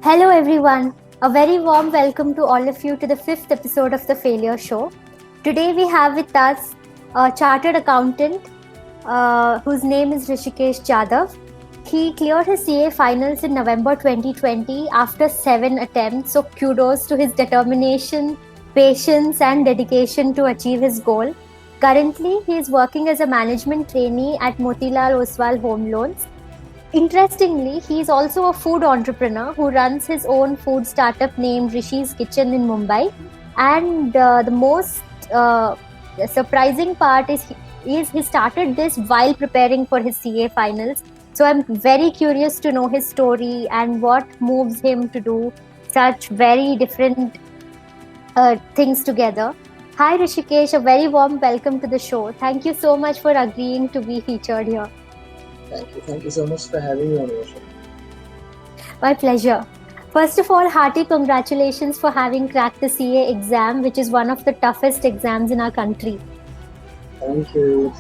Hello, everyone. A very warm welcome to all of you to the fifth episode of The Failure Show. Today, we have with us a chartered accountant whose name is Rishikesh Jadhav. He cleared his CA finals in November 2020 after 7 attempts. So, kudos to his determination, patience, and dedication to achieve his goal. Currently, he is working as a management trainee at Motilal Oswal Home Loans. Interestingly, he is also a food entrepreneur who runs his own food startup named Rishi's Kitchen in Mumbai. And the most surprising part is he started this while preparing for his CA finals. So I'm very curious to know his story and what moves him to do such very different things together. Hi Rishikesh, a very warm welcome to the show. Thank you so much for agreeing to be featured here. Thank you. Thank you so much for having me on your show. My pleasure. First of all, hearty congratulations for having cracked the CA exam, which is one of the toughest exams in our country. Thank you.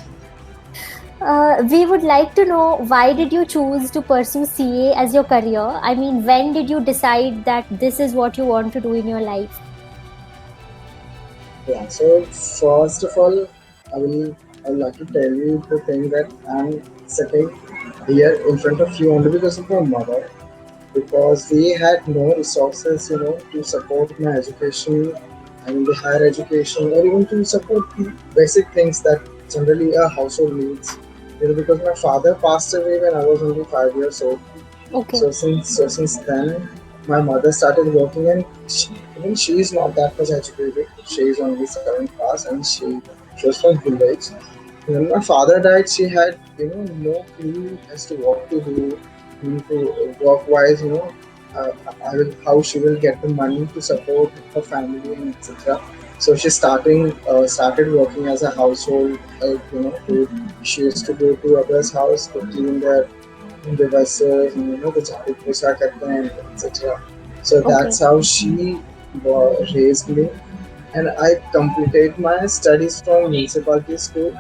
We would like to know, why did you choose to pursue CA as your career? I mean, when did you decide that this is what you want to do in your life? Yeah. So first of all, I would like to tell you the thing that I'm sitting here in front of you only because of my mother. Because we had no resources, to support my education and the higher education, or even to support the basic things that generally a household needs. Because my father passed away when I was only 5 years old. Okay. So since then, my mother started working, and she is not that much educated. She is only 7th class, and she was from village. When my father died, she had no clue as to what to do, to work wise. How she will get the money to support her family and etc. So she started working as a household help. She used to go to others' house to clean their devices, and the jhadu posa karte hain, etc. So that's how she raised me, and I completed my studies from municipality school,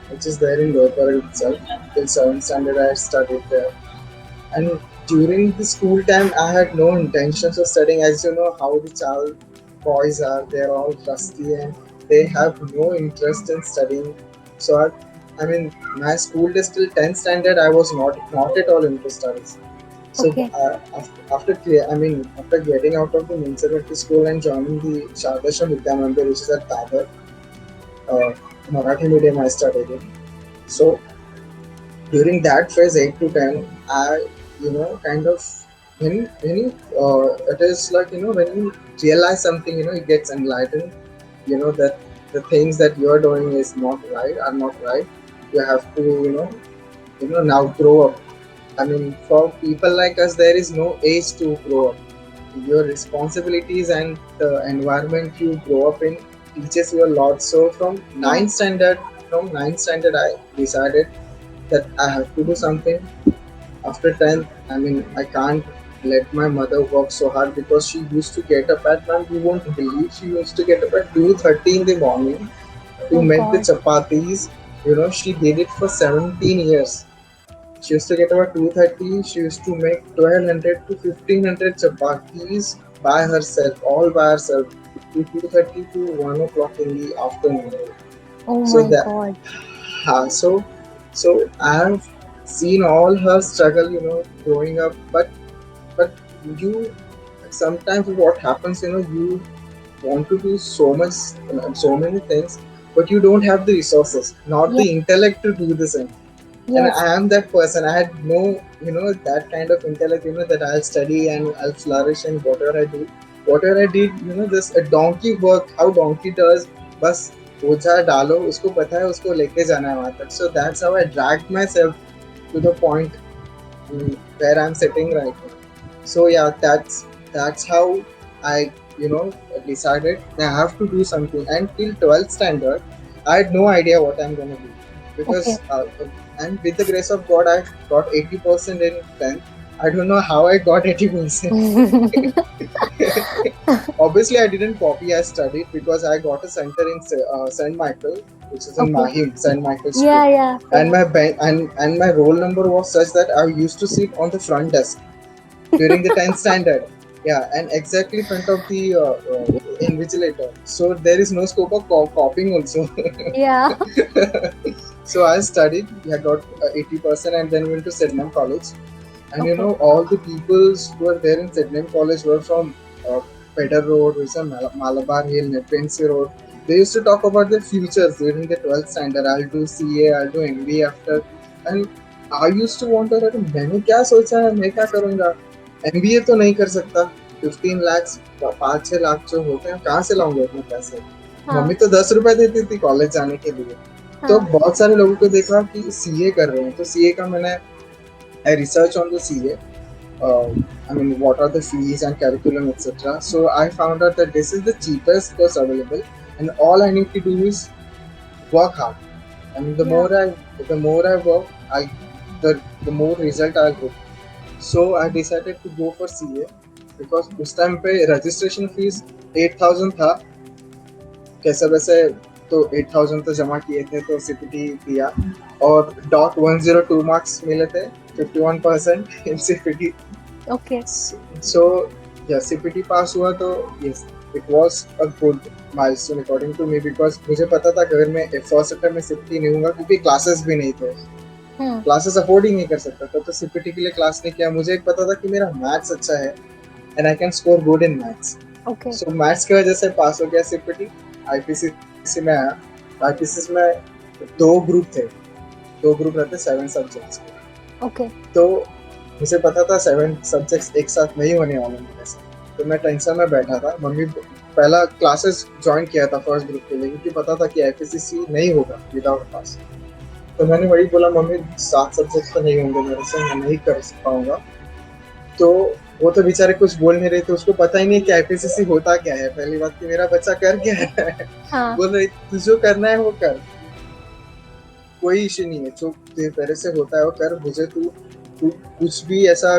which is there in Lower itself. Till 7th standard, I studied there, and during the school time, I had no intentions of studying. As you know, how the child boys are, they're all rusty and they have no interest in studying. So I mean, my school days till 10th standard, I was not at all into studies. So Okay. after getting out of the municipality school and joining the Shardasham Vidya Mandir, which is at Dadar, Marathi medium I studied in. So during that phase, 8 to 10, I kind of when you it is like when you realize something, it gets enlightened. That the things that you are doing is not right, are not right. You have to now grow up. I mean, for people like us, there is no age to grow up. Your responsibilities and the environment you grow up in teaches you a lot. So from ninth standard, I decided that I have to do something. After 10th, I mean, I can't let my mother work so hard, because she used to get up at, man, you won't believe, she used to get up at 2:30 in the morning to make the chapatis. She did it for 17 years. She used to get up at 2:30. She used to make 1,200 to 1,500 chapatis by herself, all by herself, to 2:30 to 1 o'clock in the afternoon. Oh So my that, God. so I have seen all her struggle, growing up. But you sometimes what happens, you want to do so much, so many things, but you don't have the resources, not the intellect to do the same. And I am that person. I had no, that kind of intellect, that I'll study and I'll flourish in whatever I do. Whatever I did, just a donkey work, how donkey does, बस बोझा डालो, उसको पता है उसको लेके जाना है वहां तक. So that's how I dragged myself to the point where I'm sitting right now. So yeah, that's how I decided I have to do something. And till 12th standard, I had no idea what I'm gonna do, because and with the grace of God, I got 80% in 10th. I don't know how I got 80%. Obviously, I didn't copy. I studied, because I got a center in St. Michael, which is in Mahim, St. Michael School. And my roll number was such that I used to sit on the front desk during the 10th standard. Yeah, and exactly in front of the invigilator. So there is no scope of copying also. Yeah. So I studied. I got 80%, and then went to Sydenham College. And Okay. all the peoples who were there in Sydenham College were from Pedder Road, which is Malabar Hill, Nepean Road. They used to talk about their futures during the 12th standard. I'll do CA, I'll do MBA after. And I used to want to, अरे मैंने क्या सोचा है, मैं क्या करूँगा, MBA तो नहीं कर सकता, 15 लाख 5-6 लाख जो होते हैं कहाँ से लाऊंगा इतने पैसे। हाँ मम्मी तो 10 रुपए देती थी कॉलेज जाने के लिए। तो हाँ बहुत सारे लोगों को देखा कि सीए कर रहे हैं, तो सीए का मैंने I researched on the CA. I mean, what are the fees and curriculum, etc. So I found out that this is the cheapest course available, and all I need to do is work hard. I mean, the yeah. more I work, the more result I'll get. So I decided to go for CA because उस time पे registration fees 8,000 था, कैसे वैसे तो 8,000 तो जमा किए थे, तो सीपीटी दिया और .102 मार्क्स मिले थे, 51% इन सीपीटी। Okay. सो या सीपीटी पास हुआ तो yes, it was a good milestone according to me, because मुझे पता था कि अगर मैं फर्स्ट अटेम्प्ट में सीपीटी नहीं होऊंगा, क्योंकि क्लासेस भी नहीं थे, क्लासेस अफोर्ड ही नहीं कर सकता था, तो सीपीटी के लिए क्लास नहीं किया। मुझे एक पता था कि मेरा मैथ्स अच्छा है and I can score good in maths. Okay. So maths की वजह से पास हो गया सीपीटी। आईपीसीसी में आया। आईपीसीसी में दो ग्रुप रहते 7 सब्जेक्ट्स के। Okay. तो मुझे पता था 7 सब्जेक्ट्स एक साथ नहीं होने वाले मेरे से, तो मैं टेंशन में बैठा था। मम्मी पहला क्लासेस ज्वाइन किया था फर्स्ट ग्रुप के लिए, क्योंकि पता था कि आईपीसीसी नहीं होगा विदाउट पास। तो मैंने वही बोला, मम्मी 7 सब्जेक्ट तो नहीं होंगे मेरे से, मैं नहीं कर पाऊंगा। तो वो तो बेचारे कुछ बोल नहीं रहे थे, उसको पता ही नहीं कि आईपीसीसी होता क्या है। पहली बात कि मेरा बच्चा कर क्या है। हाँ. बोल रही तू जो करना है वो कर, कोई इश्यू नहीं है, जो तेरे से होता है वो कर। मुझे तू कुछ भी ऐसा,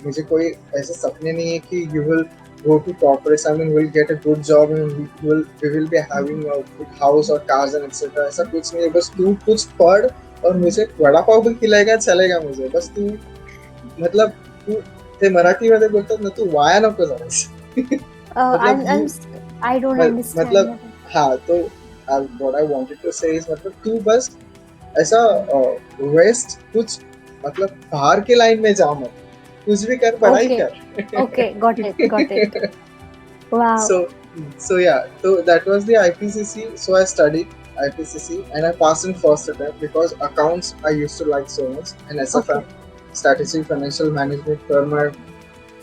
मुझे कोई ऐसे सपने नहीं है कि you will go to corporates, I mean we'll get a good job and we will be having a good house or cars and etc. ऐसा कुछ नहीं है, बस तू कुछ पढ़ और मुझे वड़ा पाव भी खिलाएगा चलेगा मुझे, बस तू मतलब तू ते मराठीमध्ये बोलतात ना, तू वाया नको जाऊस। I don't understand. मतलब हाँ, तो what I wanted to say is मतलब तू बस ऐसा वेस्ट कुछ मतलब बाहर के लाइन में जाओ मत, कुछ भी कर, पढ़ाई कर। Okay, got it. Wow. So yeah, so that was the IPCC. So I studied IPCC and I passed in first attempt because accounts I used to like so much, and SFM, Strategic Financial Management, were my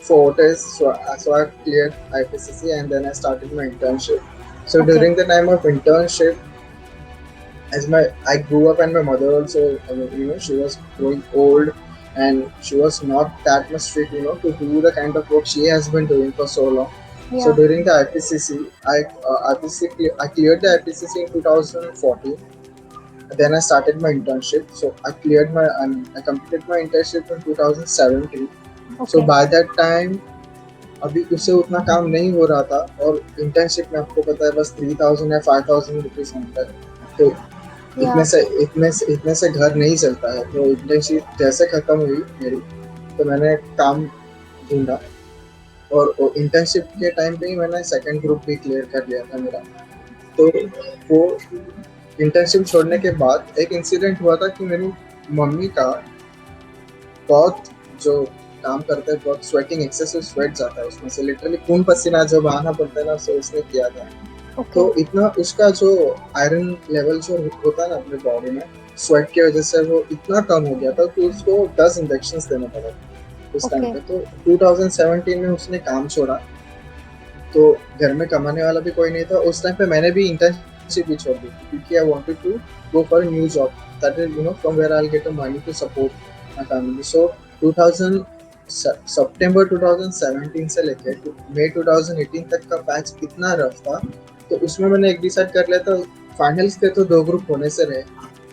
fortes. So I cleared IPCC and then I started my internship. So during the time of internship, I grew up and my mother also, I mean, she was growing old and she was not that much fit, to do the kind of work she has been doing for so long. Yeah. So during the IPCC, I cleared the IPCC in 2014. Then I started my internship. So I completed my internship in 2017. So by that time, अभी उससे उतना काम नहीं हो रहा था, और internship में आपको पता है बस 3,000 या 5,000 रुपीज मिलता है, तो इतने से घर नहीं चलता है। तो इंटर्नशिप जैसे खत्म हुई मेरी, तो मैंने काम ढूंढा, और इंटर्नशिप के टाइम पे ही मैंने सेकंड ग्रुप भी क्लियर कर लिया था मेरा। तो वो इंटर्नशिप छोड़ने के बाद एक इंसिडेंट हुआ था कि मेरी मम्मी का बहुत, जो काम करते हैं बहुत स्वेटिंग, एक्सेसिव स्वेट जाता है उसमें से, लिटरली खून पसीना जो बहाना पड़ता है ना, सो उसने किया था। तो इतना उसका जो आयरन लेवल जो होता है ना अपने बॉडी में, स्वेट की वजह से वो इतना कम हो गया था कि उसको 10 इंजेक्शंस देने पड़ा उस टाइम पे। तो 2017 में उसने काम छोड़ा, तो घर में कमाने वाला भी कोई नहीं था उस टाइम पे। मैंने भी इंटर्नशिप भी छोड़ दी क्योंकि I wanted to go for a new job that is from where I will get a money to support my family. So 2000 सितंबर 2017 से लेकर मई 2018 तक का बैच इतना रफ था, तो उसमें मैंने एक डिसाइड कर लिया था, फाइनल्स के तो 2 ग्रुप होने से रहे,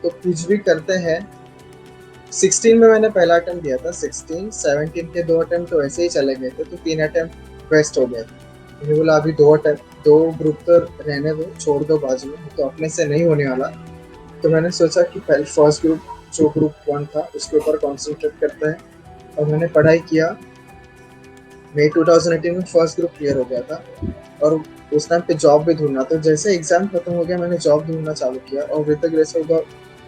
तो कुछ भी करते हैं। 16 में मैंने पहला अटेम्प्ट दिया था, 16, 17 के 2 अटेम्प्ट तो ऐसे ही चले गए थे, तो 3 अटेम्प्ट वेस्ट हो गए थे। मैंने बोला अभी 2 ग्रुप तो रहने दो, छोड़ दो बाजू में, तो अपने से नहीं होने वाला। तो मैंने सोचा कि पहले फर्स्ट ग्रुप जो ग्रुप 1 था उसके ऊपर कॉन्सेंट्रेट करते हैं, और मैंने पढ़ाई किया। मई 2018 में फर्स्ट ग्रुप क्लियर हो गया था और उस टाइम पे जॉब भी ढूंढना, तो जैसे एग्जाम खत्म हो गया मैंने जॉब ढूंढना चालू किया और with the grace of God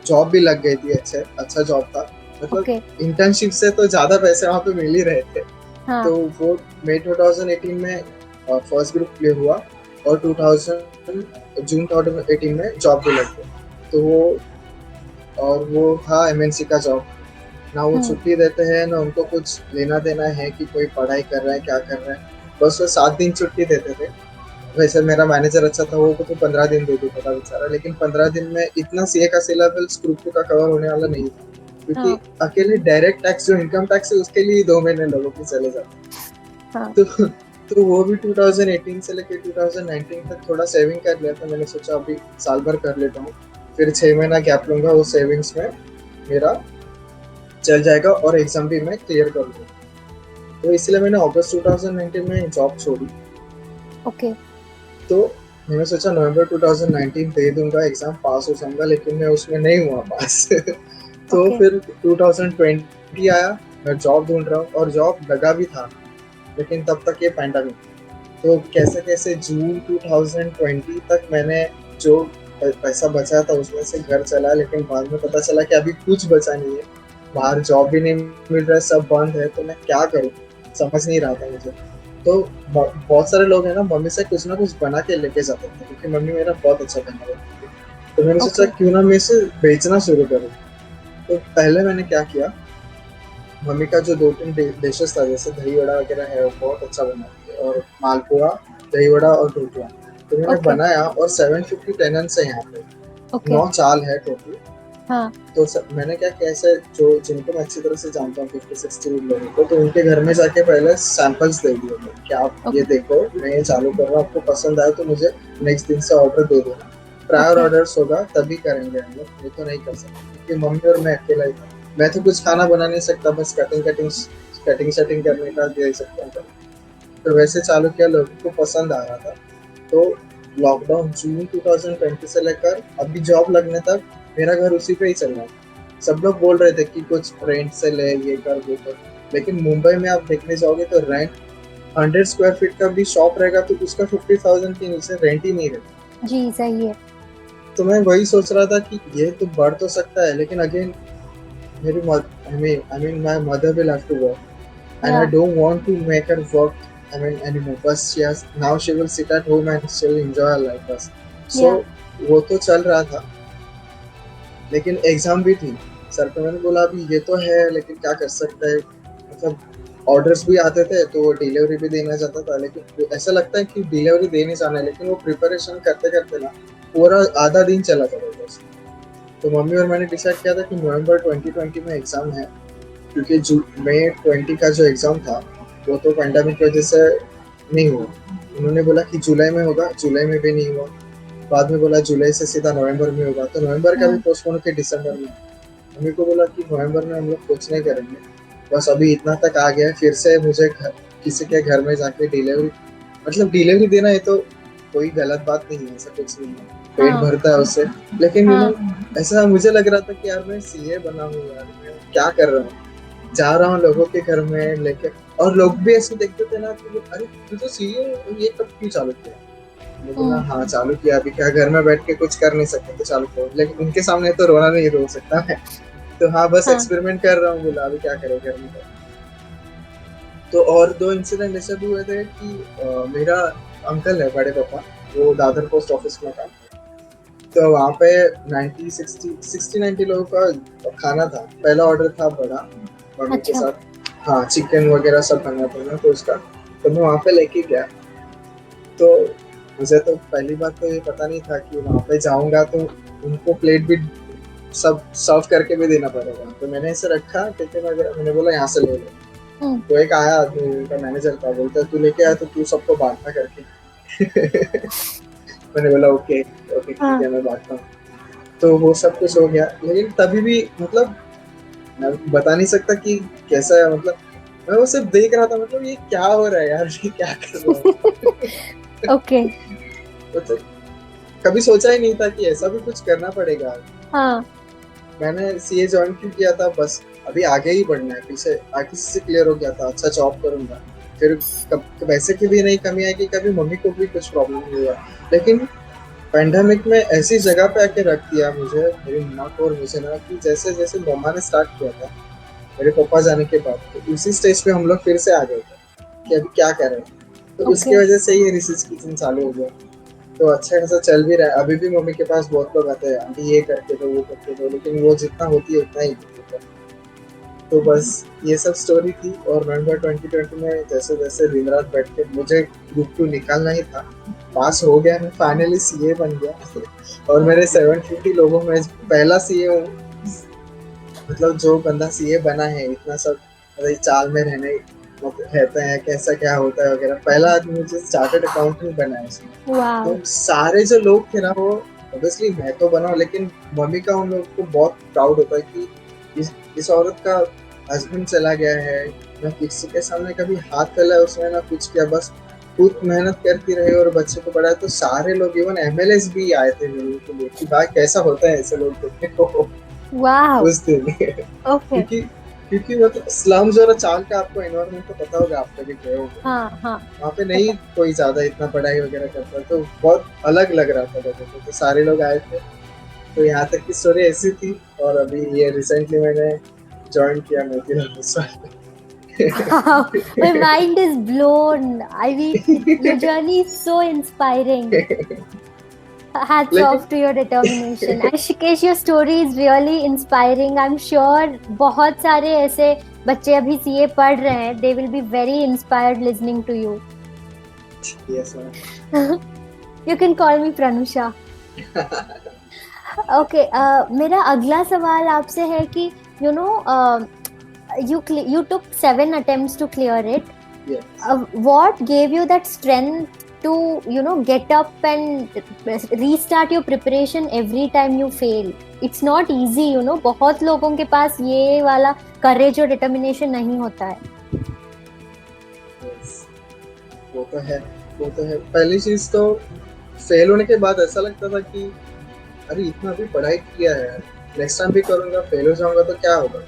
job भी लग गई थी। अच्छा जॉब था, मतलब ओके। इंटर्नशिप से तो ज्यादा पैसे वहाँ पे मिल ही रहे थे। हाँ। तो वो मई 2018 में फर्स्ट ग्रुप क्लियर हुआ और जून 2018 में जॉब भी लग गई। तो वो था एमएनसी का जॉब। ना वो छुट्टी देते हैं ना उनको कुछ लेना देना है कि कोई पढ़ाई कर रहा है क्या कर रहा है, बस वो 7 दिन छुट्टी देते थे। वैसे मेरा मैनेजर अच्छा था, वो तो 15 दिन दे देता था बेचारा, लेकिन 15 दिन में इतना सीए का सिलेबस ग्रुप का कवर होने वाला नहीं था, क्योंकि अकेले डायरेक्ट टैक्स जो इनकम टैक्स है उसके लिए 2 महीने लोगों के चले जाते। तो वो भी 2018 से लेकर 2019 तक थोड़ा सेविंग कर लिया था। मैंने सोचा अभी साल भर कर लेता हूँ, फिर 6 महीना गैप लूंगा, वो सेविंग्स में मेरा चल जाएगा और एग्जाम भी मैं क्लियर कर लूंगा। तो इसलिए मैंने अगस्त 2019 में जॉब छोड़ी। ओके। तो मैंने सोचा नवंबर 2019 दे दूंगा, एग्जाम पास हो जाऊंगा, लेकिन मैं उसमें नहीं हुआ पास। तो फिर 2020 आया, मैं जॉब ढूंढ रहा हूँ और जॉब लगा भी था, लेकिन तब तक ये पैंडेमिक। तो कैसे कैसे जून 2020 तक मैंने जो पैसा बचा था उसमें से घर चला, लेकिन बाद में पता चला कि अभी कुछ बचा नहीं है, बाहर जॉब भी नहीं मिल रहा है, सब बंद है, तो मैं क्या करूँ समझ नहीं रहा था मुझे। तो बहुत सारे लोग हैं ना, मम्मी से कुछ ना कुछ बना के लेके जाते थे, क्योंकि मम्मी मेरा बहुत अच्छा बना रही थी। तो मैंने सोचा क्यों ना मैं इसे बेचना शुरू करूँ। तो पहले मैंने क्या किया, मम्मी का जो 2-3 डिशेस था, जैसे दही वड़ा वगैरह है, वो बहुत अच्छा बनाती है, और मालपुआ, दही वड़ा और ढोकला, तो मैंने बनाया। और 750 टेनेंट्स है यहाँ पे, 9 चाल है टोटल। हाँ। तो मैंने क्या कैसे जो जिनको मैं अच्छी तरह से जानता हूँ 50-60 लोगों को, तो उनके घर में जाके पहले सैंपल्स दे दिए थे कि आप ये देखो मैं ये चालू कर रहा हूँ, आपको पसंद आए तो मुझे नेक्स्ट दिन से ऑर्डर दे देना। प्रायर ऑर्डर्स होगा तभी करेंगे हम लोग, ये तो नहीं कर सकते, क्योंकि मम्मी और मैं अकेला ही था। मैं तो कुछ खाना बना नहीं सकता, बस कटिंग सेटिंग करने का दे सकता हूँ। तो वैसे चालू किया, लोगों को पसंद आ रहा था। तो लॉकडाउन जून 2020 से लेकर अभी जॉब लगने तक मेरा घर उसी पे ही चल रहा है। सब लोग बोल रहे थे कि कुछ रेंट से ले, ये कर वो कर, लेकिन मुंबई में आप देखने जाओगे तो रेंट 100 स्क्वायर फीट का भी शॉप रहेगा तो उसका 50,000 के नीचे रेंट ही नहीं रहता। जी सही है। तो मैं वही सोच रहा था कि ये तो बढ़ तो सकता है, लेकिन अगेन मेरी my mother will have to work, and I don't want to make her work anymore. But now she will sit at home and she'll enjoy her life बस। So वो तो चल रहा था, लेकिन एग्जाम भी थी। सर को मैंने बोला अभी ये तो है, लेकिन क्या कर सकते हैं, मतलब ऑर्डर्स भी आते थे तो वो डिलीवरी भी देना चाहता था, लेकिन ऐसा लगता है कि डिलीवरी देने जाना है, लेकिन वो प्रिपरेशन करते करते ना पूरा आधा दिन चला जाता बस। तो मम्मी और मैंने डिसाइड किया था कि नवंबर 2020 में एग्जाम है, क्योंकि मई 20 का जो एग्जाम था वो तो पैंडेमिक की वजह से नहीं हुआ। उन्होंने बोला कि जुलाई में होगा, जुलाई में भी नहीं हुआ। बाद में बोला जुलाई से सीधा नवंबर में होगा, तो नवंबर का भी पोस्टपोन होकर दिसंबर में। मम्मी को बोला कि नवंबर में हम लोग कुछ नहीं करेंगे, बस अभी इतना तक आ गया, फिर से मुझे किसी के घर में जाके डिलीवरी देना है, तो कोई गलत बात नहीं है, ऐसा कुछ नहीं है, पेट भरता है उससे। लेकिन ऐसा मुझे लग रहा था कि यार मैं सीए बना हूँ, यार मैं क्या कर रहा हूँ, जा रहा हूँ लोगों के घर में लेके, और लोग भी ऐसे देखते थे ना कि अरे तू तो सीए, ये कब क्यों चालू किया? बोला हाँ चालू किया, अभी क्या घर में बैठ के कुछ कर नहीं सकते तो चालू करो, लेकिन उनके सामने तो रोना नहीं रो सकता मैं। तो हाँ बस एक्सपेरिमेंट कर रहा हूँ, बोला अभी क्या करें घर में। तो और 2 इंसिडेंट ऐसे भी हुए थे कि मेरा अंकल है, बड़े पापा, वो दादर पोस्ट ऑफिस में काम, तो वहाँ पे 60-90 लोगों का खाना था। पहला ऑर्डर था बड़ा मम्मी के साथ, हाँ चिकन वगैरह सब बनना था, तो उसका तो मैं वहाँ पे लेके गया। तो मुझे तो पहली बार तो ये पता नहीं था कि वहाँ पे जाऊँगा तो उनको प्लेट भी सब सर्व करके भी देना पड़ेगा। तो मैंने इसे रखा टिफिन वगैरह, मैंने बोला यहाँ से ले लो। तो एक आया आदमी, उनका मैनेजर था, बोलता तू लेके आया तो तू सबको बांटना करके। मैंने बोला ओके ठीक है मैं बांटता हूँ। तो वो सब कुछ हो गया, लेकिन तभी भी मतलब मैं बता नहीं सकता कि कैसा है, मतलब मैं वो सिर्फ देख रहा था, मतलब ये क्या हो रहा है यार, ये क्या कर रहा हूँ। ओके। तो कभी सोचा ही नहीं था कि ऐसा भी कुछ करना पड़ेगा। हाँ। मैंने सीए ज्वाइन क्यों किया था, बस अभी आगे ही बढ़ना है, पीछे आगे से क्लियर हो गया था, अच्छा जॉब करूंगा, फिर पैसे की भी नहीं कमी आएगी, कभी मम्मी को भी कुछ प्रॉब्लम नहीं हुआ। लेकिन पेंडेमिक में ऐसी जगह पे आके रख दिया मुझे, मेरी मम्मा को और मुझे ना, कि जैसे जैसे मम्मा ने स्टार्ट किया था मेरे पापा जाने के बाद, तो उसी स्टेज पे हम लोग फिर से आ गए थे कि अभी क्या करें। तो उसकी ओके। वजह से ये रिसर्च किचन चालू हो गया। तो अच्छा खासा चल भी रहा है। अभी भी मम्मी के पास बहुत लोग आते हैं, अभी ये करके दो वो करके दो, लेकिन वो जितना होती है उतना ही होता है। तो बस ये सब स्टोरी थी। और नवंबर 2020 में जैसे जैसे दिन रात बैठ के मुझे ग्रुप 2 निकालना ही था, पास हो गया, मैं फाइनली सीए बन गया। और मेरे 750 लोगों में पहला सीए हूँ। मतलब जो बंदा सीए बना है, इतना सब मतलब चाल में रहते हैं, कैसा क्या होता है वगैरह, पहला आदमी मुझे चार्टर्ड अकाउंटेंट बना है उसमें। वाओ। तो सारे जो लोग थे ना, वो ऑब्वियसली मैं तो बना, लेकिन मम्मी का उन लोगों को बहुत प्राउड होता है कि इस औरत का हस्बैंड चला गया है, ना किसी के सामने कभी हाथ फैलाया उसने, ना कुछ किया, बस खुद मेहनत करती रही और बच्चे को पढ़ाया। तो सारे लोग, इवन एमएलएस भी आए थे मिलने के लिए कि भाई कैसा होता है ऐसे लोग देखने को वाओ। उस दिन। ओके। क्योंकि क्योंकि मतलब स्लम्स और चाल का आपको एनवायरनमेंट तो पता होगा, आप कभी गए होंगे, हाँ हाँ। वहाँ पे नहीं पता। कोई ज्यादा इतना पढ़ाई वगैरह करता, तो बहुत अलग लग रहा था लोगों को। तो सारे लोग आए थे। तो यहाँ तक की स्टोरी ऐसी थी। और अभी ये रिसेंटली मैंने ज्वाइन किया Motilal Oswal. Wow, my mind is blown. I mean, your journey is so inspiring. Hats लेकिन off to your determination. Ashikesh, your story is really inspiring. I'm sure बहुत सारे ऐसे बच्चे अभी सीए पढ़ रहे हैं. They will be very inspired listening to you. yes, ma'am. You can call me Pranusha. Okay, मेरा अगला सवाल आपसे है कि you know you took 7 attempts to clear it. Yes. What gave you that strength to get up and restart your preparation every time you fail? It's not easy, बहुत लोगों के पास ये वाला courage और determination नहीं होता है. Yes. वो तो है। पहली चीज तो फेल होने के बाद ऐसा लगता था कि अरे इतना भी पढ़ाई किया है, नेक्स्ट टाइम भी करूंगा, फेल हो जाऊंगा तो क्या होगा,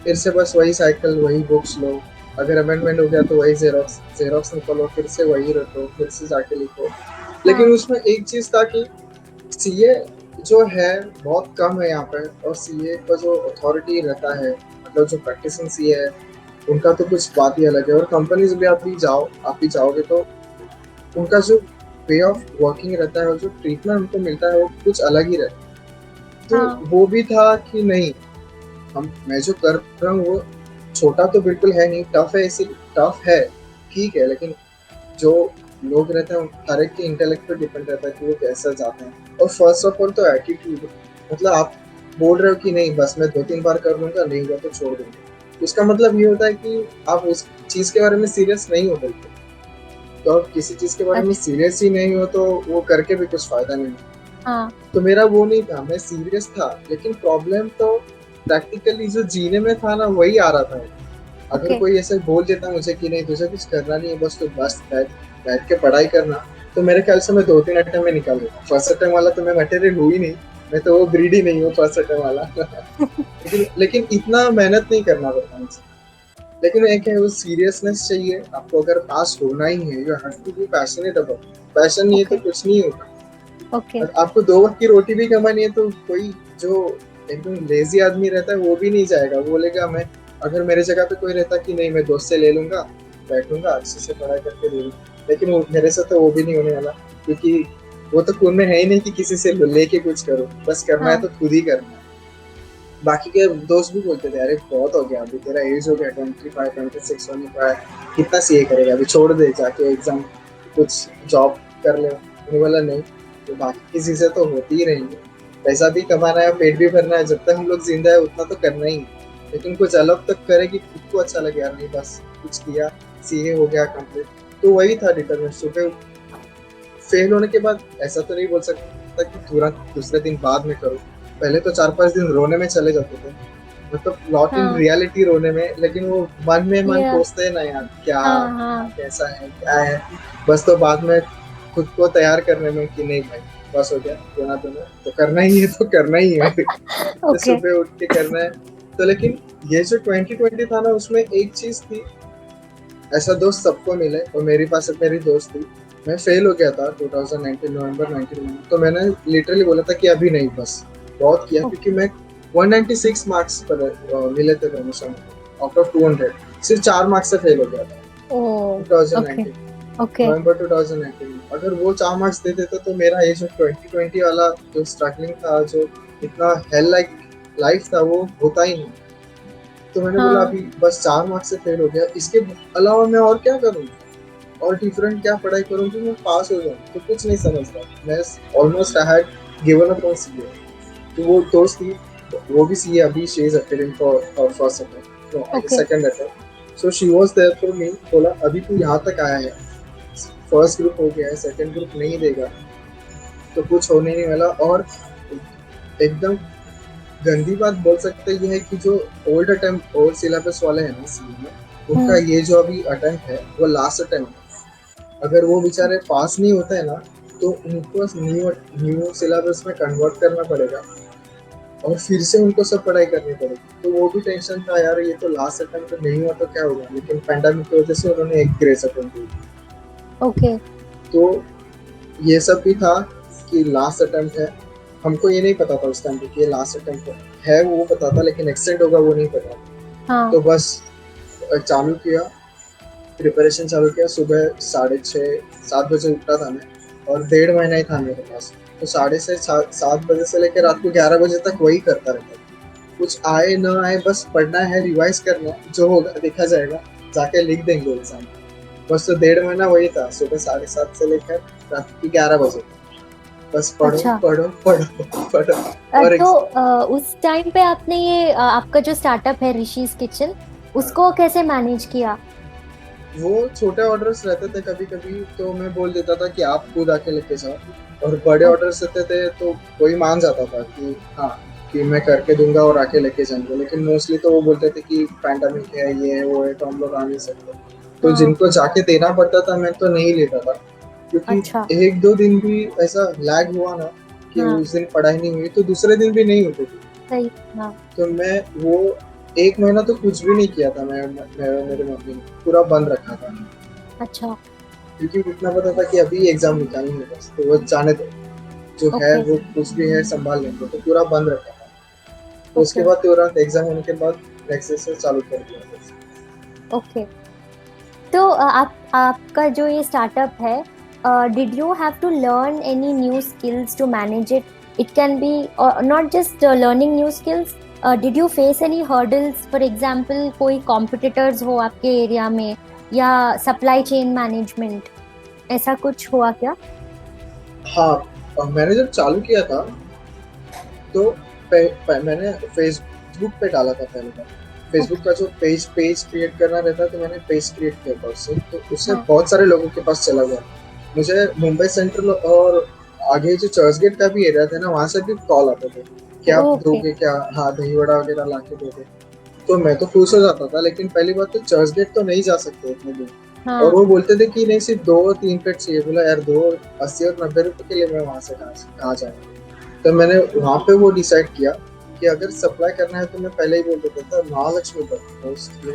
फिर से बस वही साइकिल, वही बुक्स लो, अगर अमेंडमेंट हो गया तो वही जेरोक्स निकालो, फिर से वही रखो, फिर से जाके लिखो। लेकिन उसमें एक चीज था कि सीए जो है बहुत कम है यहाँ पे, और सीए का जो अथॉरिटी रहता है, मतलब जो प्रैक्टिसिंग सीए है, उनका तो कुछ बात ही अलग है। और कंपनीज भी आप भी जाओगे तो उनका जो वे ऑफ वर्किंग रहता है और जो ट्रीटमेंट उनको मिलता है वो कुछ अलग ही रहता है। तो वो भी था कि नहीं, मैं जो कर रहा हूँ वो छोटा तो बिल्कुल है नहीं, टफ है, इसी टफ है ठीक है, लेकिन जो लोग रहते हैं हर एक के इंटेलेक्ट पे डिपेंड रहता है कि वो कैसा जाते हैं। और फर्स्ट ऑफ ऑल तो एटीट्यूड, मतलब आप बोल रहे हो कि नहीं बस मैं 2-3 बार कर लूंगा, नहीं हुआ तो छोड़ दूंगा, उसका मतलब ये होता है कि आप उस चीज के बारे में सीरियस नहीं हो बिल्कुल। तो आप किसी चीज के बारे में सीरियस ही नहीं हो तो वो करके भी कुछ फायदा नहीं है। तो मेरा वो नहीं था, मैं सीरियस था, लेकिन प्रॉब्लम तो प्रैक्टिकली जो जीने में था ना वही आ रहा था। अगर कोई ऐसे बोल देता मुझे कि नहीं तुझे कुछ करना नहीं है, बस तो बस बैठ के पढ़ाई करना, तो मेरे ख्याल से मैं 2-3 अटेम्प्ट में निकाल देता। फर्स्ट अटेम्प्ट वाला तो मैं मटेरियल हुई नहीं, मैं तो वो ग्रीडी नहीं हूँ फर्स्ट अटेम्प्ट वाला। लेकिन इतना मेहनत नहीं करना पड़ता मुझे। लेकिन एक है वो सीरियसनेस चाहिए आपको, अगर पास होना ही है you have to be passionate about. Passion नहीं है तो कुछ नहीं होगा। आपको 2 वक्त की रोटी भी कमानी है तो कोई जो एकदम लेजी आदमी रहता है वो भी नहीं जाएगा, वो बोलेगा मैं, अगर मेरे जगह पे कोई रहता कि नहीं मैं दोस्त से ले लूंगा, बैठूंगा अच्छे से पढ़ाई करके दे लूंगा, लेकिन मेरे से तो वो भी नहीं होने वाला, क्योंकि वो तो खून में है ही नहीं कि किसी से लेके कुछ करो, बस करना है तो खुद ही करना है। बाकी के दोस्त भी बोलते थे अरे बहुत हो गया, अभी तेरा एज हो गया 25-26 होने का, कितना सीए करेगा, अभी छोड़ दे, जाके एग्जाम कुछ जॉब कर ले। मैंने बोला नहीं, तो बाकी की चीजें तो होती ही रहेंगी, पैसा भी कमाना है, पेट भी भरना है, जब तक हम लोग जिंदा है उतना तो करना ही है, लेकिन कुछ अलग तक करे कि खुद को अच्छा लगे, यार नहीं बस कुछ किया, सीए हो गया कंप्लीट। तो वही था डिटरमिनेशन। सुबह फेल होने के बाद ऐसा तो नहीं बोल सकता कि तुरंत दूसरे दिन बाद में करो, पहले तो 4-5 दिन रोने में चले जाते थे, मतलब लॉट इन रियलिटी रोने में, लेकिन वो मन में कोसते हैं ना यार क्या कैसा है क्या है, बस तो बाद में खुद को तैयार करने में कि नहीं भाई बस हो गया, रोना तो करना ही है, तो करना ही है। तो सुबह उठ के करना है। तो लेकिन ये जो 2020 था ना, उसमें एक चीज थी ऐसा दोस्त सबको मिले, और मेरे पास एक मेरी दोस्त थी, मैं फेल हो गया था 2019 नवंबर 19 में, तो मैंने लिटरली बोला था कि अभी नहीं, बस बहुत किया, क्योंकि मैं 196 मार्क्स पर मिले थे प्रमोशन आउट ऑफ 200, सिर्फ 4 मार्क्स से फेल हो गया था ओह, ओके 2019 ओके। नवंबर 2019 में। अगर वो 4 मार्क्स दे देते तो मेरा ये जो 2020 वाला जो स्ट्रगलिंग था, जो इतना हेल लाइक लाइफ था, वो होता ही नहीं। तो मैंने बोला हाँ अभी बस 4 मार्क्स से फेल हो गया, इसके अलावा मैं और क्या करूँ, और डिफरेंट क्या पढ़ाई करूँ कि मैं पास हो जाऊँ, तो कुछ नहीं समझता। मैं almost I had given up on CA. तो वो दोस्त थी, वो भी सीए अभी, she is attempting for first attempt, तो okay second attempt. So she was there for me, बोला अभी तू यहाँ तक आया है, फर्स्ट ग्रुप हो गया है, सेकंड ग्रुप नहीं देगा तो कुछ होने नहीं वाला। और एकदम गंदी बात बोल सकते ये है कि जो ओल्ड अटेम्प्ट ओल्ड सिलेबस वाले हैं ना सीए में, उनका ये जो अभी अटेम्प्ट है वो लास्ट अटेम्प्ट है। अगर वो बेचारे पास नहीं होते हैं ना, तो उनको न्यू सिलेबस में कन्वर्ट करना पड़ेगा, और फिर से उनको सब पढ़ाई करनी पड़ेगी। तो वो भी टेंशन था यार, ये तो लास्ट अटेम्प्ट नहीं हुआ तो क्या होगा, लेकिन पैंडेमिक की वजह से उन्होंने एक ग्रेस अटेम्प्ट दी। ओके तो ये सब भी था कि लास्ट अटेम्प्ट है, हमको ये नहीं पता था उस टाइम पे कि ये लास्ट अटेम्प्ट है, वो पता था, लेकिन एक्सटेंड होगा वो नहीं पता। हाँ तो बस चालू किया, प्रिपरेशन चालू किया। सुबह 6:30-7 बजे उठा था मैं, और 1.5 महीना ही था मेरे पास, तो 6:30-7 बजे से लेकर रात को 11 बजे तक वही करता रहता था। कुछ आए न आए, बस पढ़ना है, रिवाइज करना है, जो होगा देखा जाएगा, जाके लिख देंगे एग्जाम। बस तो 1.5 महीना वही था, सुबह 7:30 से लेकर रात की 11 बजे, बस पढ़ो अच्छा। पढ़ो पढ़ो पढ़ो। और तो उस टाइम पे आपने ये आपका जो स्टार्टअप है ऋषिज किचन, उसको कैसे मैनेज किया? वो छोटे ऑर्डर्स रहते थे कभी कभी, तो मैं बोल देता था कि आप खुद आके लेके जाओ, और बड़े ऑर्डर्स रहते थे तो कोई मान जाता था कि हाँ, कि मैं करके दूंगा और आके लेके जाएंगे। लेकिन मोस्टली तो वो बोलते थे कि पैंडेमिक है, ये है वो है, तो हम लोग आ नहीं सकते। तो हाँ, जिनको जाके देना पड़ता था, मैं तो नहीं लेता था, क्योंकि अच्छा। 1-2 दिन भी ऐसा लैग हुआ ना कि हाँ उस दिन पढ़ाई नहीं हुई, तो दूसरे दिन भी नहीं होती थी। सही। हाँ तो मैं वो 1 महीना तो कुछ भी नहीं किया था, मेरे मम्मी ने पूरा बंद रखा था, अच्छा। क्योंकि इतना पता था कि अभी एग्जाम निकालनी है बस, तो वो जाने दो, जो है ओके वो कुछ भी है संभाल लेंगे, तो पूरा बंद रखा था। तो उसके ओके बाद तुरंत एग्जाम होने के बाद नेक्स्ट से चालू कर दिया। ओके। तो आपका जो ये स्टार्टअप है, did you have to learn any new skills to manage it? It can be not just learning new skills, did you face any hurdles? For example कोई कॉम्पिटिटर्स हो आपके एरिया में, या सप्लाई चेन मैनेजमेंट, ऐसा कुछ हुआ क्या? हाँ, मैंने जब चालू किया था तो मैंने फेसबुक पे डाला था पहले बार। फेसबुक का जो पेज क्रिएट करना रहता है, तो मैंने पेज क्रिएट किया था उससे, तो उससे हाँ बहुत सारे लोगों के पास चला गया। मुझे मुंबई सेंट्रल और आगे जो चर्च गेट का भी एरिया था ना, वहां से भी कॉल आते थे कि आप ओके। दोगे क्या, हाँ दही वड़ा वगैरह ला के दोगे। तो मैं तो खुश हो जाता था, लेकिन पहली बात तो चर्च गेट तो नहीं जा सकते इतने दूर, और हाँ वो बोलते थे कि नहीं सिर्फ 2-3 प्लेट चाहिए। बोला यार 280 और 90 रुपए के लिए मैं वहां से कहाँ जाऊंगा। तो मैंने वहां पे वो डिसाइड किया कि अगर सप्लाई करना है तो मैं पहले ही बोल देता था महालक्ष्मी पर,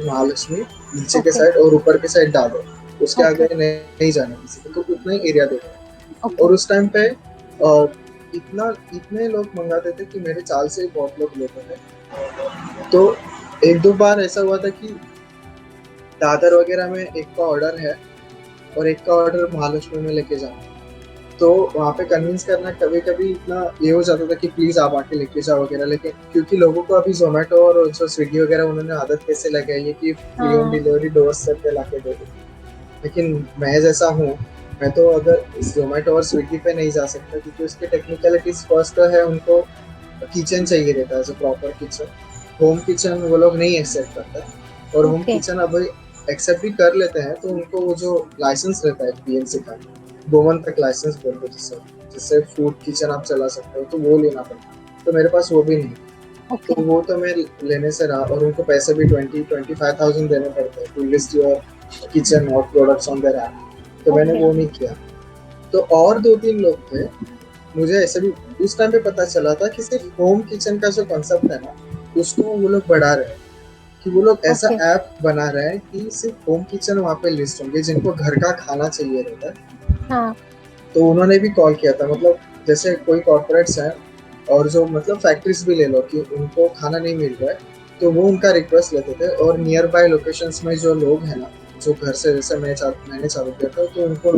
महालक्ष्मी नीचे के ओके साइड और ऊपर के साइड डाल दो, उसके ओके आगे नहीं जाना किसी को, तो उतना ही एरिया देगा। ओके। और उस टाइम पे इतने लोग मंगाते थे कि मेरे चाल से बहुत लोग लेते थे। तो 1-2 बार ऐसा हुआ था कि दादर वगैरह में एक का ऑर्डर है और एक का ऑर्डर महालक्ष्मी में लेके जाना, तो वहाँ पे कन्विंस करना कभी कभी इतना ये हो जाता था कि प्लीज आप आके लेके जाओ वगैरह। लेकिन क्योंकि लोगों को अभी जोमेटो और जो स्विगी वगैरह उन्होंने आदत कैसे लगाई है कि फ्री होम हाँ डिलीवरी डोर स्टेप पे लाके दे दो, लेकिन मैं जैसा हूँ, मैं तो अगर जोमेटो और स्विगी पे नहीं जा सकता, क्योंकि उसके टेक्निकलिटीज फर्स्ट है, उनको किचन चाहिए रहता है, जो प्रॉपर किचन, होम किचन वो लोग नहीं एक्सेप्ट करते। और होम ओके किचन अब एक्सेप्ट भी कर लेते हैं, तो उनको वो जो लाइसेंस रहता है पीएमसी का, 2 मंथ तक लाइसेंस बोलते हैं जिससे जिससे फूड किचन आप चला सकते हो, तो वो लेना पड़ता। तो मेरे पास वो भी नहीं, ओके तो वो तो मैं लेने से रहा, और उनको पैसे भी 20-25,000 देने पड़ते हैं टू लिस्ट योर किचन और प्रोडक्ट्स ऑन देयर ऐप, तो मैंने ओके वो नहीं किया। तो और 2-3 लोग थे, मुझे ऐसे भी उस टाइम पे पता चला था कि सिर्फ होम किचन का जो कॉन्सेप्ट है ना, उसको वो लोग बढ़ा रहे हैं, कि वो लोग ऐसा ओके। ऐप बना रहे हैं कि सिर्फ होम किचन वहाँ पे लिस्ट होंगे जिनको घर का खाना चाहिए रहता है। हाँ। तो उन्होंने भी कॉल किया था, मतलब जैसे कोई कॉर्पोरेट्स हैं और जो मतलब फैक्ट्रीज भी ले लो कि उनको खाना नहीं मिल रहा है, तो वो उनका रिक्वेस्ट लेते थे और नियर बाय लोकेशंस में जो लोग हैं ना, जो घर से, जैसे मैंने चालू किया था, तो उनको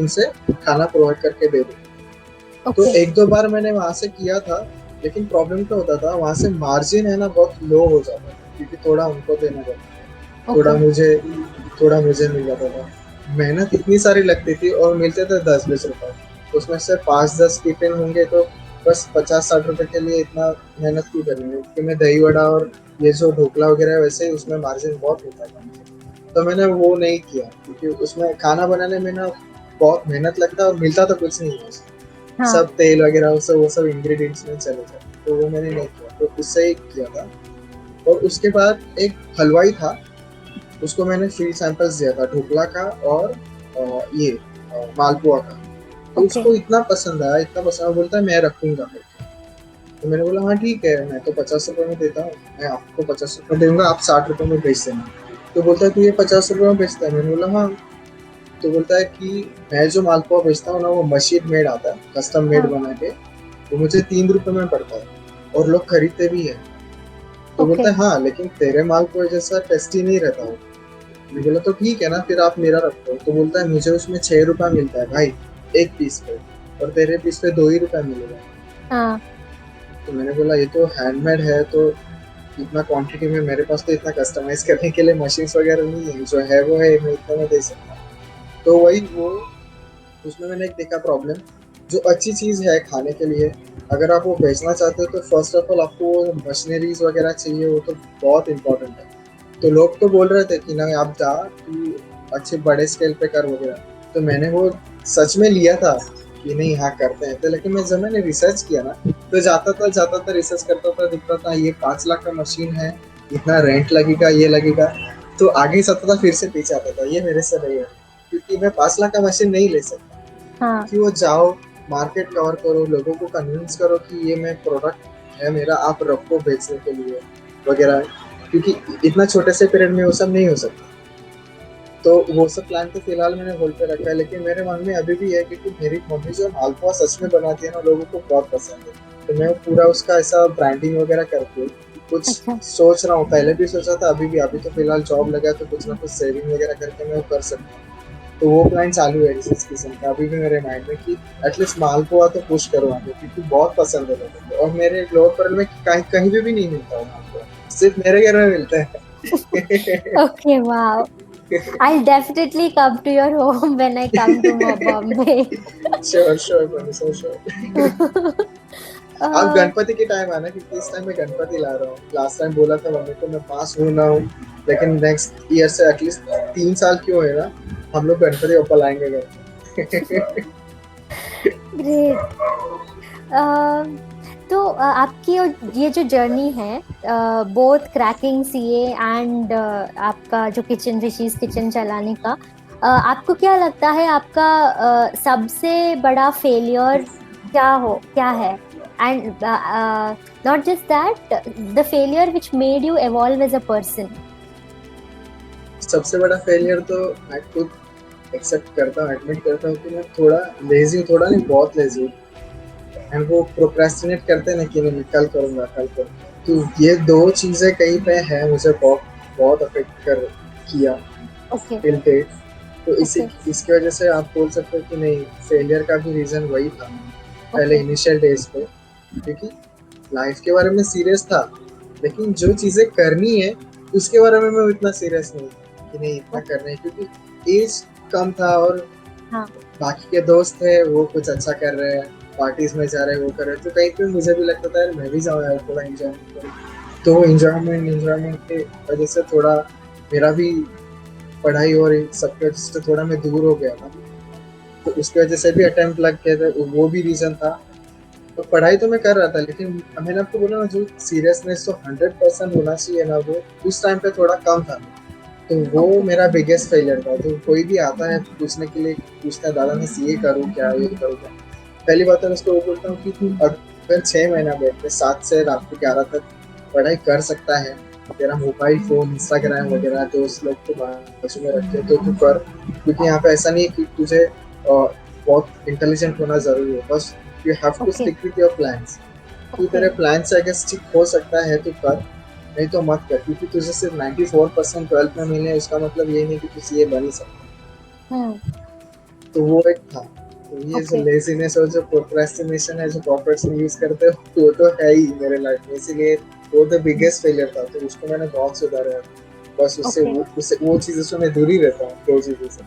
उनसे खाना प्रोवाइड करके दे दो। तो ओके। एक दो बार मैंने वहां से किया था, लेकिन प्रॉब्लम क्या होता था, वहां से मार्जिन है ना बहुत लो हो जाता था, क्योंकि थोड़ा उनको देना पड़ता, ओके। थोड़ा मुझे मिल जाता था। मेहनत इतनी सारी लगती थी और मिलते थे 10-20 रुपए, उसमें से 5-10 टिफिन होंगे, तो बस 50-60 रुपए के लिए इतना मेहनत क्यों करनी है, क्योंकि मैं दही वड़ा और ये जो ढोकला वगैरह है, वैसे ही उसमें मार्जिन बहुत होता है। तो मैंने वो नहीं किया, क्योंकि उसमें खाना बनाने में ना बहुत मेहनत लगता है और मिलता तो कुछ नहीं है उसमें। हाँ। सब तेल वगैरह वो सब इंग्रेडिएंट्स में चले जाते, तो वो मैंने नहीं किया, तो उससे ही किया था। और उसके बाद एक हलवाई था, उसको मैंने फ्री सैंपल्स दिया था ढोकला का और ये मालपुआ का। तो ओके। उसको इतना पसंद आया, इतना पसंद आया, बोलता है मैं रखूंगा। तो मैंने बोला हाँ ठीक है, मैं तो 50 रुपए में देता हूँ, मैं आपको 50 रुपए दूंगा, आप 60 रुपए में बेच देना। तो बोलता है तू ये 50 रुपए में बेचता है? मैंने बोला हाँ। तो बोलता है कि मैं जो मालपुआ बेचता हूँ ना, वो मशीन मेड आता है, कस्टम मेड हाँ। बना के, वो मुझे 3 रुपए में पड़ता है और लोग खरीदते भी है। तो ओके। बोलता है हाँ, लेकिन तेरे मालपुए जैसा टेस्टी नहीं रहता वो। मैंने बोला तो ठीक है ना, फिर आप मेरा रखो। तो बोलता है मुझे उसमें 6 रुपया मिलता है भाई, एक पीस पे, और तेरे पीस पे 2 ही रुपया मिलेगा। हाँ। तो मैंने बोला ये तो हैंडमेड है, तो इतना क्वांटिटी में मेरे पास तो इतना कस्टमाइज करने के लिए मशीन्स वगैरह नहीं है, जो है वो है, मैं इतना में दे सकता हूँ। तो वही वो, उसमें मैंने एक देखा प्रॉब्लम, जो अच्छी चीज़ है खाने के लिए, अगर आप वो बेचना चाहते हो तो फर्स्ट ऑफ ऑल आपको वो मशीनरीज वगैरह चाहिए, वो तो बहुत इंपॉर्टेंट है। तो लोग तो बोल रहे थे कि नहीं आप जा, तू अच्छे बड़े स्केल पे कर वगैरह। तो मैंने वो सच में लिया था कि नहीं हाँ करते हैं, तो लेकिन मैं जब मैंने रिसर्च किया ना, तो जाता था रिसर्च करता था, दिखता था ये 5 लाख का मशीन है, इतना रेंट लगेगा, ये लगेगा। तो आगे ही सकता था, फिर से पीछे आता था, ये मेरे से नहीं है, क्योंकि मैं 5 लाख का मशीन नहीं ले सकता। हाँ। कि वो जाओ, मार्केट कवर करो, लोगों को कन्विंस करो कि ये मैं प्रोडक्ट है मेरा, आप रखो बेचने के लिए वगैरह, क्योंकि इतना छोटे से पीरियड में वो सब नहीं हो सकता। तो वो सब प्लान तो फिलहाल मैंने होल्ड पे रखा है, लेकिन मेरे मन में अभी भी है, क्योंकि मेरी मम्मी जो मालपुआ सच में बनाती है ना, लोगों को बहुत पसंद है। तो मैं पूरा उसका ऐसा ब्रांडिंग वगैरह करके कुछ अच्छा। सोच रहा हूँ, पहले भी सोचा था, अभी भी, अभी तो फिलहाल जॉब लगा, तो कुछ ना कुछ सेविंग वगैरह करके मैं वो कर सकता हूँ। तो वो प्लान चालू है इस किस्म का अभी भी मेरे माइंड में, कि एटलीस्ट मालपुआ तो पुश करो आगे, क्योंकि बहुत पसंद है लोगों को, और मेरे लोअर परल में कहीं कहीं भी नहीं मिलता है मालपुआ, सिर्फ मेरे घर में मिलता है। Okay, wow. I'll definitely come to your home when I come to Bombay. Sure sure बनी, सो श्योर। आप uh, गणपति के टाइम आना, क्योंकि इस टाइम मैं गणपति ला रहा हूँ। लास्ट टाइम बोला था मम्मी को मैं पास हूँ ना हूँ, लेकिन नेक्स्ट ईयर से एटलीस्ट 3 साल क्यों है ना, हम लोग गणपति ऊपर लाएंगे घर। Great. तो आपकी ये जो जर्नी है, बोथ क्रैकिंग सीए एंड आपका जो किचन, ऋषिज किचन चलाने का, आपको क्या लगता है आपका सबसे बड़ा फेलियर क्या है? And not just that, the failure which made you evolve as a person. सबसे बड़ा फेलियर तो मैं खुद एक्सेप्ट करता हूँ, एडमिट करता हूँ कि मैं थोड़ा लेजी हूँ, थोड़ा नहीं बहुत लेजी हूँ। एंड वो प्रोक्रेस्टिनेट करते हैं ना कि नहीं कल करूँगा कल करूँगा, तो ये दो चीज़ें कहीं पे है, मुझे बहुत बहुत अफेक्ट कर किया ओके। Till date. तो इसी ओके। इसकी वजह से आप बोल सकते हो कि नहीं, फेलियर का भी रीज़न वही था पहले ओके। इनिशियल डेज पे, क्योंकि लाइफ के बारे में सीरियस था, लेकिन जो चीज़ें करनी है उसके बारे में मैं इतना सीरियस नहीं था कि नहीं इतना करना है, क्योंकि एज कम था और हाँ। बाकी के दोस्त थे वो कुछ अच्छा कर रहे हैं, पार्टीज में जा रहे हैं, वो कर रहे हैं, तो कहीं पे मुझे भी लगता था यार मैं भी जाऊँ यार, थोड़ा एंजॉयमेंट करूँ। तो एंजॉयमेंट के वजह से थोड़ा मेरा भी पढ़ाई और सबके वजह से थोड़ा मैं दूर हो गया था, तो उसकी वजह से भी अटेम्प्ट लग गया था, वो भी रीज़न था। तो पढ़ाई तो मैं कर रहा था, लेकिन मैंने आपको बोला ना, जो सीरियसनेस तो 100% होना चाहिए ना, वो उस टाइम पे थोड़ा कम था। तो वो ओके। मेरा बिगेस्ट फेलियर था। तो कोई भी आता है पूछने के लिए, पूछता है दादा मैं सीए करूँ क्या, ये करूँ क्या, पहली बात है उसको वो बोलता हूँ कि तुम अगर 6 महीना बैठ के 7 से रात को 11 तक पढ़ाई कर सकता है, तेरा मोबाइल फोन इंस्टाग्राम वगैरह दोस्त लोग को बाजू में रखे तो तू कर, क्योंकि यहाँ पे ऐसा नहीं है कि तुझे बहुत इंटेलिजेंट होना जरूरी है, बस you have to Okay. Stick with your plans. तू तेरे प्लान से अगर स्टिक हो सकता है तो कर, नहीं तो मत कर, क्योंकि तुझे सिर्फ 94% 12th में मिले उसका मतलब ये नहीं कि तू सीए बन ही सकता। तो वो एक था। तो ये जो Okay. लेजीनेस और जो प्रोक्रेस्टिनेशन है जो कॉर्पोरेट्स में यूज करते हो वो तो है ही मेरे लाइफ में, इसीलिए वो तो बिगेस्ट फेलियर था, तो उसको मैंने बहुत सुधारा है। बस उससे Okay. वो चीजों से मैं दूर ही रहता हूँ, दो चीजों से।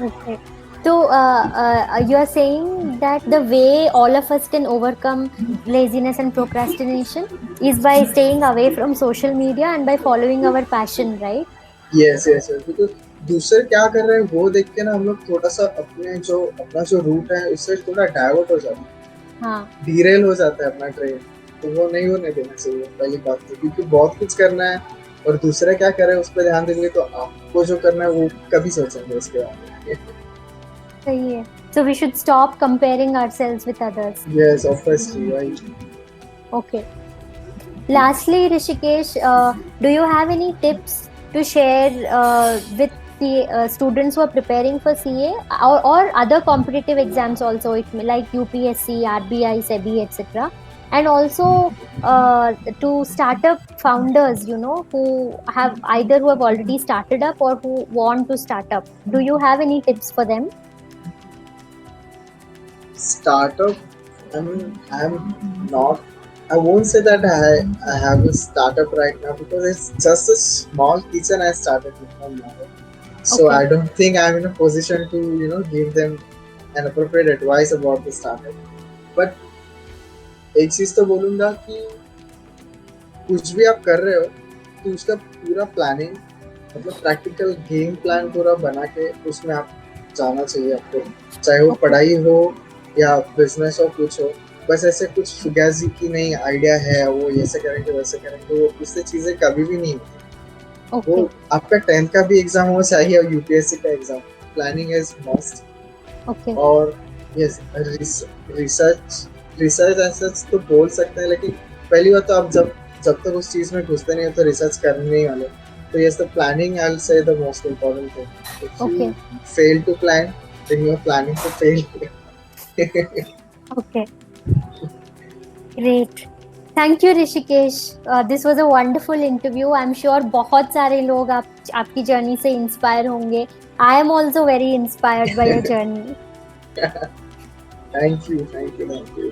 Okay. So, you are saying that the way all of us can overcome laziness and procrastination is by staying away from social media and by following our passion, right? Yes yes yes, because दूसरे क्या कर रहे हैं वो देख के ना हम लोग थोड़ा सा अपना जो रूट है उससे थोड़ा डाइवर्ट हो जाता है, हाँ. डीरेल हो जाता है अपना ट्रेन। तो वो नहीं होने देना चाहिए पहली बात तो, क्योंकि बहुत कुछ करना है और दूसरे क्या कर रहे हैं उस पर ध्यान देंगे तो आपको जो करना है वो कभी सोचेंगे उसके बारे में। सही है. So we should stop comparing ourselves with others. Yes obviously right. Okay. Lastly, Rishikesh, do you have any tips to share with the students who are preparing for CA or other competitive exams also, like UPSC, RBI, SEBI, etc. And also to startup founders, who have already started up or who want to start up. Do you have any tips for them? Startup, I mean, I won't say that I have a startup right now because it's just a small kitchen I started with my mother. So Okay. I don't think I'm in a position to, give them an appropriate advice about the startup. But एक चीज तो बोलूंगा कि कुछ भी आप कर रहे हो तो उसका पूरा प्लानिंग, मतलब प्रैक्टिकल गेम प्लान पूरा बना के उसमें आप जाना चाहिए आपको, चाहे वो पढ़ाई हो या बिजनेस हो कुछ हो। बस ऐसे कुछ फुगाजी की नहीं आइडिया है वो ऐसे करेंगे वैसे करेंगे, वो उससे चीजें कभी भी नहीं होती। Okay. वो आपका 10th का भी एग्जाम हो चाहिए और यूपीएससी का exam, planning is must. Okay. और यस रिसर्च ऐसा तो बोल सकते हैं, लेकिन पहली बात तो आप जब तक उस चीज में घुसते नहीं हो तो रिसर्च करने नहीं वाले। तो yes the planning I will say the most important thing. If you fail to plan then you are planning to fail. Okay. Great. Thank you, Rishikesh. This was a wonderful interview. I'm sure बहुत सारे लोग आपकी journey से inspire होंगे. I am also very inspired by your journey. Thank you.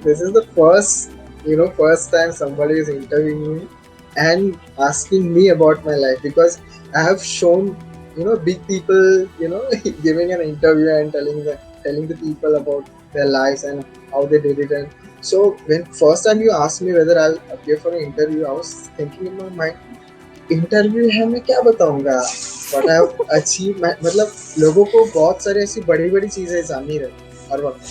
This is the first time somebody is interviewing me and asking me about my life, because I have shown, big people, giving an interview and telling the people about their lives and how they did it. And so when first time you asked me whether I'll appear for an interview, I was thinking in my mind, interview है मैं क्या बताऊंगा, what I have achieved, मतलब लोगों को बहुत सारी ऐसी बड़ी बड़ी चीजें जाननी रहती हर वक्त,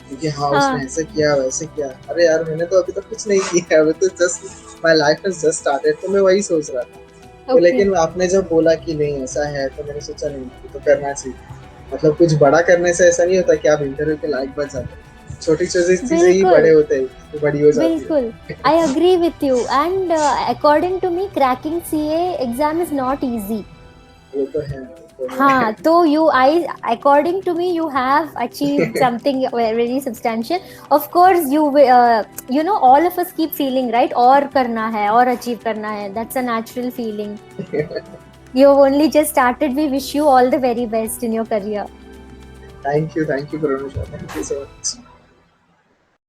क्योंकि हाँ उसने ऐसे किया वैसे किया। अरे यार मैंने तो अभी तक कुछ नहीं किया, अभी तो just my life has just started, तो मैं वही सोच रहा था। तो लेकिन आपने जब बोला कि नहीं ऐसा है तो मैंने सोचा नहीं तो करना चाहिए, मतलब कुछ बड़ा करने से ऐसा नहीं होता कि आप इंटरव्यू के लायक बन जाते, छोटी छोटी चीजें ही बड़े होते हैं तो बड़ी हो जाती है। बिल्कुल, I agree with you. And according to me, cracking CA exam is not easy. वो तो है। हाँ, तो according to me, you have achieved something very substantial. Of course, all of us keep feeling, right? और करना है, और achieve करना है. That's a natural feeling. You have only just started. We wish you all the very best in your career. Thank you, Pranusha. Thank you so much.